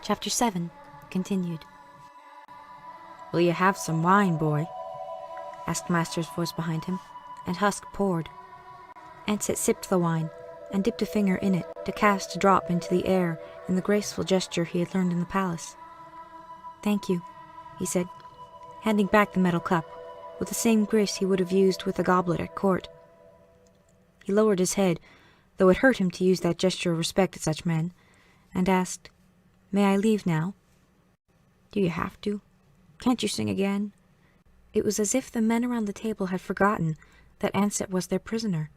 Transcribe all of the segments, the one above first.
Chapter 7, continued. "Will you have some wine, boy?" asked Master's voice behind him, and Husk poured. Ansett sipped the wine, and dipped a finger in it to cast a drop into the air in the graceful gesture he had learned in the palace. "Thank you," he said, handing back the metal cup, with the same grace he would have used with a goblet at court. He lowered his head, though it hurt him to use that gesture of respect to such men, and asked, "May I leave now?" "Do you have to? Can't you sing again?" It was as if the men around the table had forgotten that Ansett was their prisoner,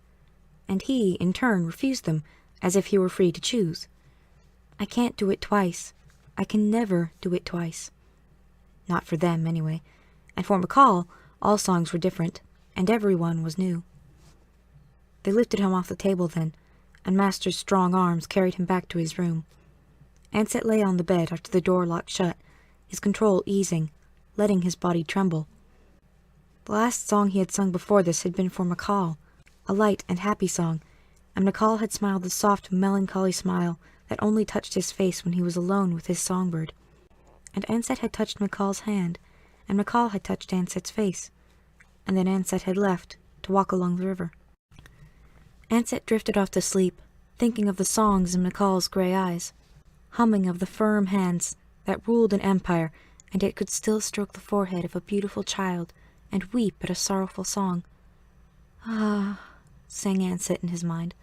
and he, in turn, refused them, as if he were free to choose. "I can't do it twice. I can never do it twice." Not for them, anyway, and for McCall, all songs were different, and every one was new. They lifted him off the table then, and Master's strong arms carried him back to his room. Ansett lay on the bed after the door locked shut, his control easing, letting his body tremble. The last song he had sung before this had been for McCall, a light and happy song, and McCall had smiled the soft, melancholy smile that only touched his face when he was alone with his songbird. And Ansett had touched McCall's hand, and McCall had touched Ansett's face, and then Ansett had left to walk along the river. Ansett drifted off to sleep, thinking of the songs in McCall's grey eyes, humming of the firm hands that ruled an empire, and yet could still stroke the forehead of a beautiful child and weep at a sorrowful song. "Ah," sang Ansett in his mind.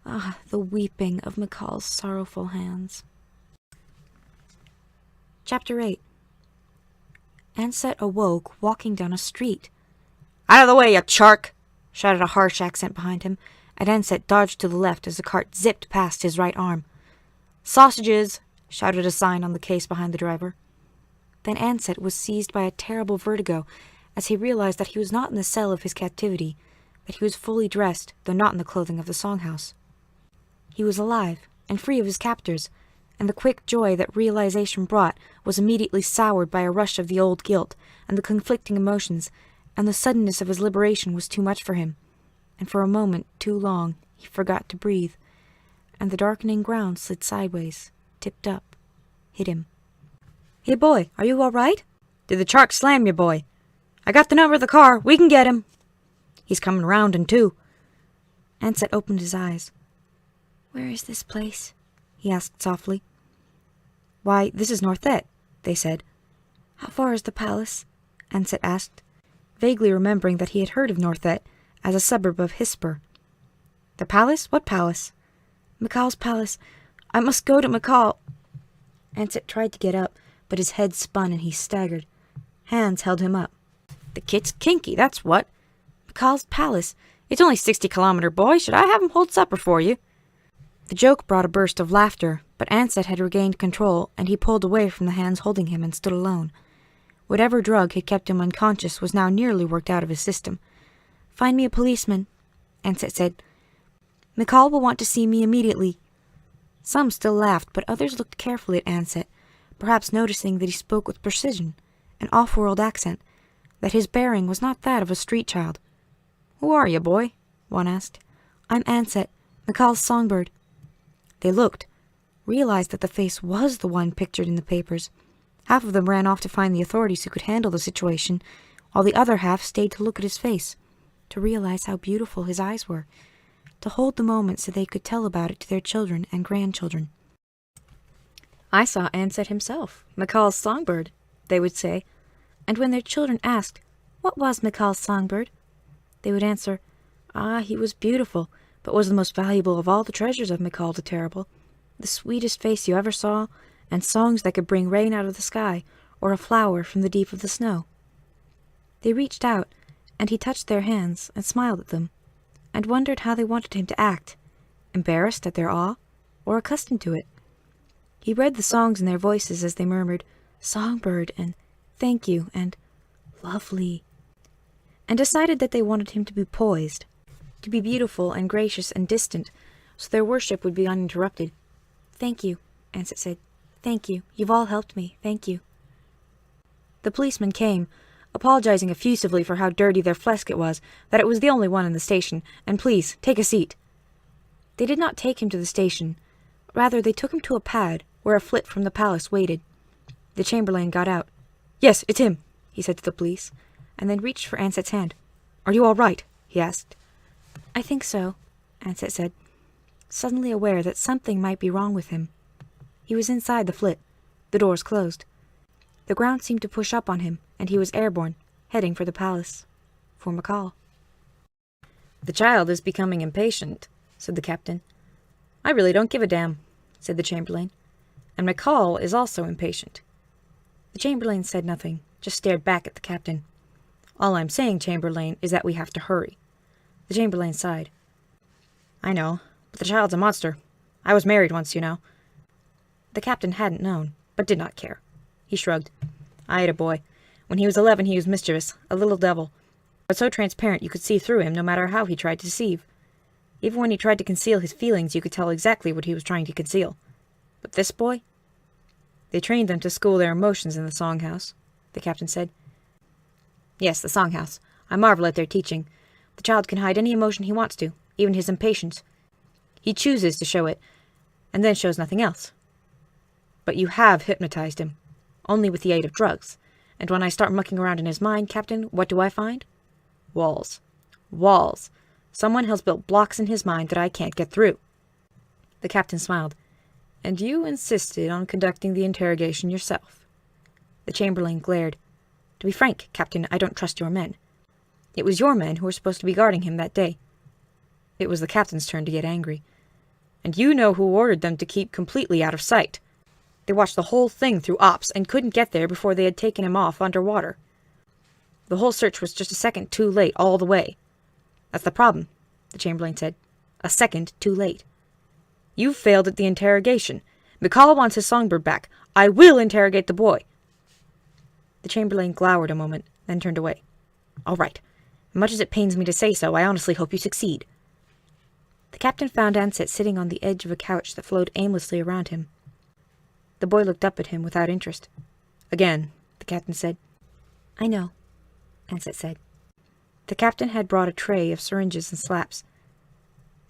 "Ah, the weeping of McCall's sorrowful hands." Chapter 8. Ansett awoke walking down a street. "Out of the way, you shark!" shouted a harsh accent behind him, and Ansett dodged to the left as the cart zipped past his right arm. "Sausages!" shouted a sign on the case behind the driver. Then Ansett was seized by a terrible vertigo as he realized that he was not in the cell of his captivity, that he was fully dressed, though not in the clothing of the songhouse. He was alive and free of his captors, and the quick joy that realization brought was immediately soured by a rush of the old guilt and the conflicting emotions, and the suddenness of his liberation was too much for him, and for a moment too long he forgot to breathe, and the darkening ground slid sideways, tipped up, hit him. "Hey, boy, are you all right? Did the shark slam you, boy? I got the number of the car. We can get him. He's coming round in two." Ansett opened his eyes. "Where is this place?" he asked softly. "Why, this is Northet," they said. "How far is the palace?" Ansett asked, vaguely remembering that he had heard of Northet as a suburb of Hisper. "The palace? What palace?" "McCall's palace. I must go to McCall." Ansett tried to get up, but his head spun and he staggered. Hands held him up. "The kid's kinky, that's what. McCall's palace. It's only 60-kilometer, boy. Should I have him hold supper for you?" The joke brought a burst of laughter, but Ansett had regained control, and he pulled away from the hands holding him and stood alone. Whatever drug had kept him unconscious was now nearly worked out of his system. "Find me a policeman," Ansett said. "McCall will want to see me immediately." Some still laughed, but others looked carefully at Ansett, perhaps noticing that he spoke with precision, an off-world accent, that his bearing was not that of a street child. "Who are you, boy?" one asked. "I'm Ansett, McCall's songbird." They looked, realized that the face was the one pictured in the papers. Half of them ran off to find the authorities who could handle the situation, while the other half stayed to look at his face, to realize how beautiful his eyes were, to hold the moment so they could tell about it to their children and grandchildren. "I saw Ansett himself, McCall's songbird," they would say, and when their children asked, "What was McCall's songbird?" they would answer, "Ah, he was beautiful, but was the most valuable of all the treasures of McCall the Terrible, the sweetest face you ever saw, and songs that could bring rain out of the sky, or a flower from the deep of the snow." They reached out, and he touched their hands and smiled at them, and wondered how they wanted him to act, embarrassed at their awe, or accustomed to it. He read the songs in their voices as they murmured, "Songbird," and "Thank you," and "Lovely," and decided that they wanted him to be poised, to be beautiful and gracious and distant, so their worship would be uninterrupted. "Thank you," Ansett said. "Thank you. You've all helped me. Thank you." The policeman came, apologizing effusively for how dirty their Flesket was, that it was the only one in the station, and please, take a seat. They did not take him to the station. Rather, they took him to a pad, where a flit from the palace waited. The chamberlain got out. "Yes, it's him," he said to the police, and then reached for Anset's hand. "Are you all right?" he asked. "I think so," Anset said, suddenly aware that something might be wrong with him. He was inside the flit. The doors closed. The ground seemed to push up on him, and he was airborne, heading for the palace. For McCall. "The child is becoming impatient," said the captain. "I really don't give a damn," said the chamberlain. "And McCall is also impatient." The chamberlain said nothing, just stared back at the captain. "All I'm saying, Chamberlain, is that we have to hurry." The chamberlain sighed. "I know, but the child's a monster. I was married once, you know." The captain hadn't known, but did not care. He shrugged. "I had a boy. When he was 11, he was mischievous, a little devil, but so transparent you could see through him no matter how he tried to deceive. Even when he tried to conceal his feelings, you could tell exactly what he was trying to conceal. But this boy? They trained them to school their emotions in the Songhouse," the captain said. "Yes, the Songhouse. I marvel at their teaching. The child can hide any emotion he wants to, even his impatience. He chooses to show it, and then shows nothing else. But you have hypnotized him, only with the aid of drugs. And when I start mucking around in his mind, Captain, what do I find? Walls. Walls. Someone has built blocks in his mind that I can't get through." The captain smiled. "And you insisted on conducting the interrogation yourself." The chamberlain glared. "To be frank, Captain, I don't trust your men. It was your men who were supposed to be guarding him that day." It was the captain's turn to get angry. "And you know who ordered them to keep completely out of sight. They watched the whole thing through ops and couldn't get there before they had taken him off underwater. The whole search was just a second too late all the way. That's the problem," the chamberlain said. "A second too late. You failed at the interrogation. McCall wants his songbird back. I will interrogate the boy." The chamberlain glowered a moment, then turned away. "All right. Much as it pains me to say so, I honestly hope you succeed." The captain found Anset sitting on the edge of a couch that flowed aimlessly around him. The boy looked up at him without interest. "Again," the captain said. "I know," Anset said. The captain had brought a tray of syringes and slaps.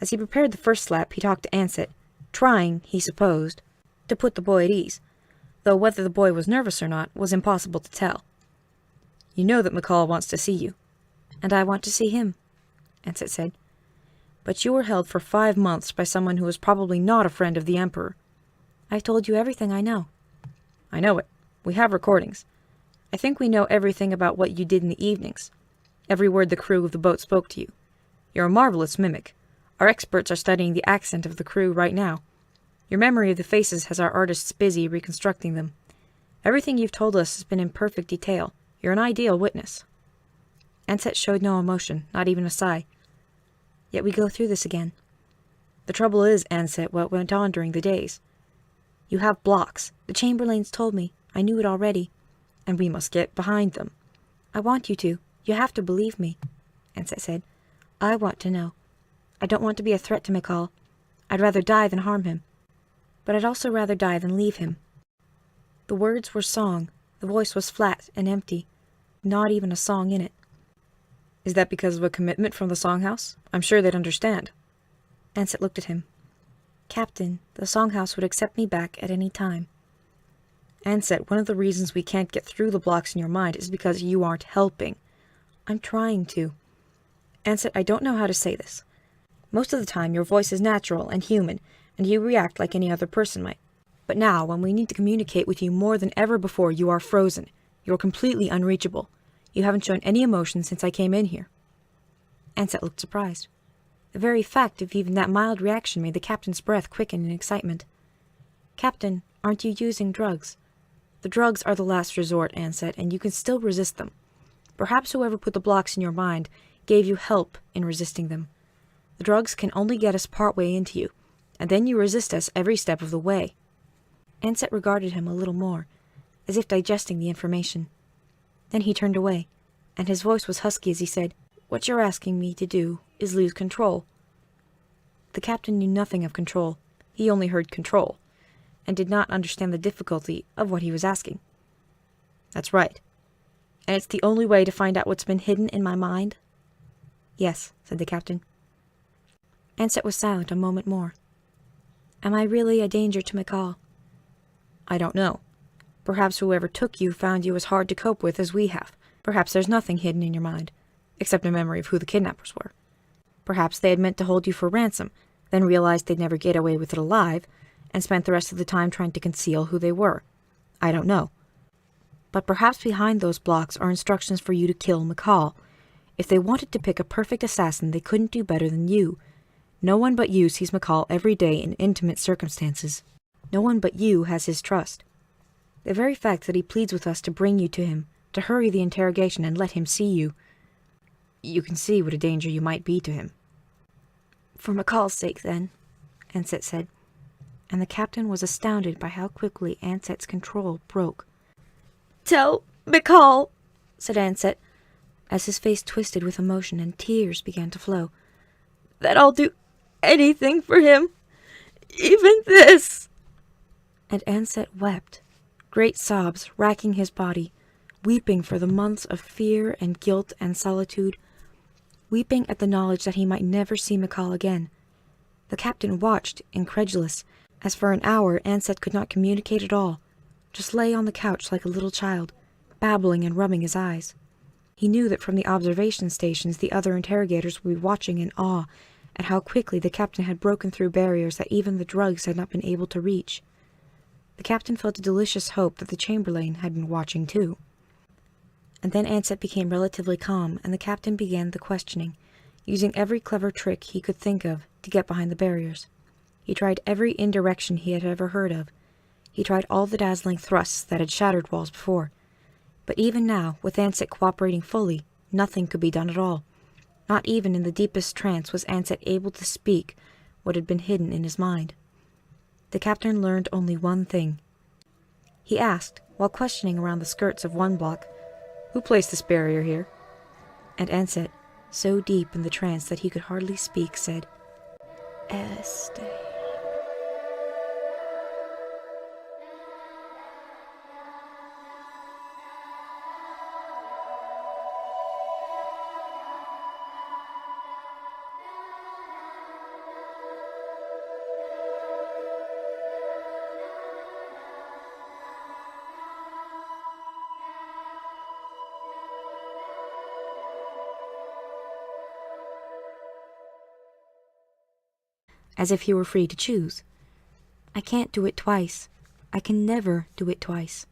As he prepared the first slap, he talked to Anset, trying, he supposed, to put the boy at ease, though whether the boy was nervous or not was impossible to tell. "You know that McCall wants to see you." "And I want to see him," Anset said. "But you were held for 5 months by someone who was probably not a friend of the Emperor." "I've told you everything I know." "I know it. We have recordings. I think we know everything about what you did in the evenings. Every word the crew of the boat spoke to you. You're a marvelous mimic. Our experts are studying the accent of the crew right now. Your memory of the faces has our artists busy reconstructing them. Everything you've told us has been in perfect detail. You're an ideal witness." Anset showed no emotion, not even a sigh. "Yet we go through this again. The trouble is, Anset, what went on during the days. You have blocks. The chamberlains told me. I knew it already. And we must get behind them." "I want you to. You have to believe me," Anset said. "I want to know. I don't want to be a threat to McCall. I'd rather die than harm him. But I'd also rather die than leave him." The words were song. The voice was flat and empty. Not even a song in it. "Is that because of a commitment from the Songhouse? I'm sure they'd understand." Anset looked at him. "Captain, the Songhouse would accept me back at any time." "Anset, one of the reasons we can't get through the blocks in your mind is because you aren't helping." "I'm trying to." "Anset, I don't know how to say this. Most of the time your voice is natural and human, and you react like any other person might. But now, when we need to communicate with you more than ever before, you are frozen. You are completely unreachable. You haven't shown any emotion since I came in here." Anset looked surprised. The very fact of even that mild reaction made the captain's breath quicken in excitement. "Captain, aren't you using drugs?" "The drugs are the last resort," Anset, "and you can still resist them. Perhaps whoever put the blocks in your mind gave you help in resisting them. The drugs can only get us part way into you, and then you resist us every step of the way." Anset regarded him a little more, as if digesting the information. Then he turned away, and his voice was husky as he said, "What you're asking me to do is lose control." The captain knew nothing of control. He only heard control, and did not understand the difficulty of what he was asking. "That's right. And it's the only way to find out what's been hidden in my mind?" "Yes," said the captain. Anset was silent a moment more. "Am I really a danger to McCall?" I don't know. Perhaps whoever took you found you as hard to cope with as we have. Perhaps there's nothing hidden in your mind, except a memory of who the kidnappers were. Perhaps they had meant to hold you for ransom, then realized they'd never get away with it alive, and spent the rest of the time trying to conceal who they were. I don't know. But perhaps behind those blocks are instructions for you to kill McCall. If they wanted to pick a perfect assassin, they couldn't do better than you. No one but you sees McCall every day in intimate circumstances. No one but you has his trust. The very fact that he pleads with us to bring you to him, to hurry the interrogation and let him see you, you can see what a danger you might be to him. For McCall's sake, then, Ansett said, and the captain was astounded by how quickly Ansett's control broke. Tell McCall, said Ansett, as his face twisted with emotion and tears began to flow, that I'll do anything for him, even this. And Ansett wept, great sobs racking his body, weeping for the months of fear and guilt and solitude, weeping at the knowledge that he might never see McCall again. The captain watched, incredulous, as for an hour Ansett could not communicate at all, just lay on the couch like a little child, babbling and rubbing his eyes. He knew that from the observation stations the other interrogators would be watching in awe at how quickly the captain had broken through barriers that even the drugs had not been able to reach. The captain felt a delicious hope that the chamberlain had been watching too. And then Ansett became relatively calm, and the captain began the questioning, using every clever trick he could think of to get behind the barriers. He tried every indirection he had ever heard of. He tried all the dazzling thrusts that had shattered walls before. But even now, with Ansett cooperating fully, nothing could be done at all. Not even in the deepest trance was Ansett able to speak what had been hidden in his mind. The captain learned only one thing. He asked, while questioning around the skirts of one block, "Who placed this barrier here?" And Ansett, so deep in the trance that he could hardly speak, said, "Este." As if he were free to choose. I can't do it twice. I can never do it twice.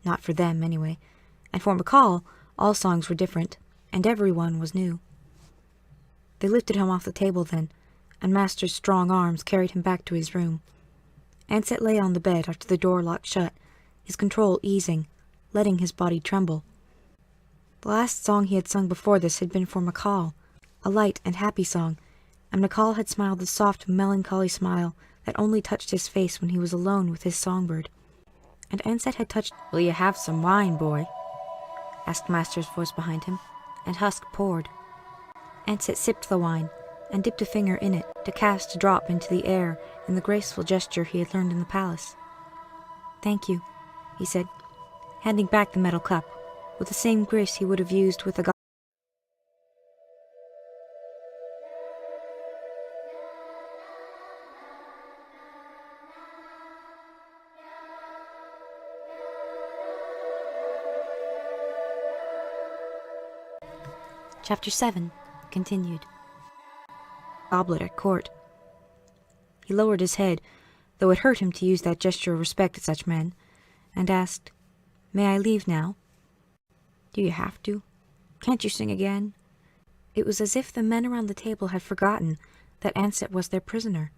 Not for them, anyway. And for McCall, all songs were different, and every one was new. They lifted him off the table then, and Master's strong arms carried him back to his room. Ansett lay on the bed after the door locked shut, his control easing, letting his body tremble. The last song he had sung before this had been for McCall, a light and happy song, and McCall had smiled the soft, melancholy smile that only touched his face when he was alone with his songbird. And Ansett had touched— "Will you have some wine, boy?" asked Master's voice behind him, and Husk poured. Ansett sipped the wine, and dipped a finger in it to cast a drop into the air in the graceful gesture he had learned in the palace. "Thank you," he said, handing back the metal cup, with the same grace he would have used with a god. Chapter 7, continued. Goblet at court. He lowered his head, though it hurt him to use that gesture of respect at such men, and asked, "May I leave now?" "Do you have to? Can't you sing again?" It was as if the men around the table had forgotten that Ansett was their prisoner,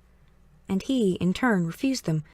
and he, in turn, refused them